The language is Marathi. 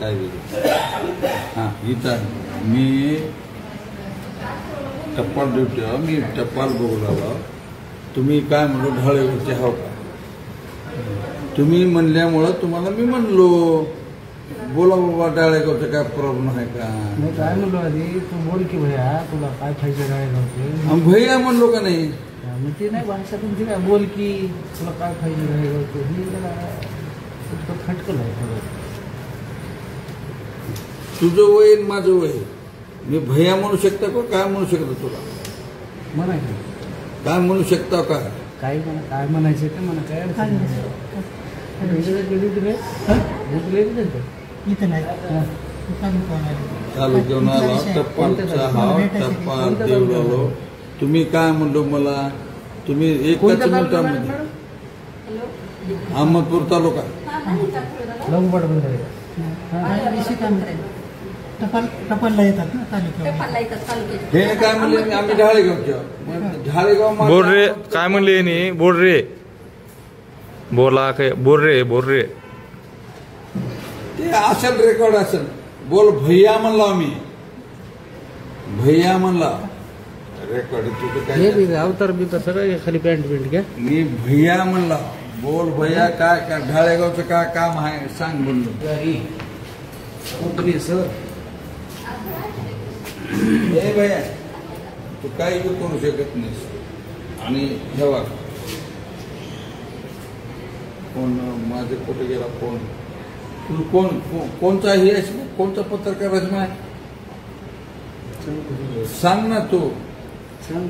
काय वेगळं. हां इथं मी टपाल ड्युटी मी टपाल बघू लागलो. तुम्ही काय म्हणलो ढाळेवरचे हाव का तुम्ही म्हणल्यामुळं तुम्हाला मी म्हणलो बोला बाबा डाळेगावचं काय प्रॉब्लेम आहे का. मी काय म्हणलो आधी तू बोल की भैया तुला काय पाहिजे डाळेगावचे. भैया म्हणलो का नाही मग ते नाही भाषा तुमची काय बोल की तुला काय पाहिजे डाळेगावचं ही जरा खटकल आहे थोडं. तुझं वय आणि माझं वय मी भैया म्हणू शकता का काय म्हणू शकतो तुला म्हणायचं काय म्हणू शकता का काही म्हणा काय म्हणायचं ते म्हणा काय अडचण इथं नाही चालू घेऊन आलो टप्पालचा हाव टप्पाल देऊ लागलो. तुम्ही काय म्हणलो मला तुम्ही एकच मिनिटामध्ये अहमदपूर तालुका लंगबड बंद टपालला येतात ना तालुक्यात. हे काय म्हणले आम्ही ढाळेगाव ढाळेगाव बोल रे काय म्हणले नी बोल रे बोला काय बोल रे ते असेल रेकॉर्ड असेल. बोल भैया म्हणला आम्ही भैया म्हणला रेकॉर्ड तुझं काय अवतार बिवतार सगळं खाली पॅन्ट बिंट घ्या. मी भैया म्हणला बोल भैया काय काय ढाळेगावचं काय काम आहे सांग म्हणलं. सर हे भैया तू काही बी करू शकत नाहीस. आणि ठेवा फोन माझे कुठे गेला फोन तू कोणचा हे कोणता पत्रकार रचना आहे सांग ना तू सांग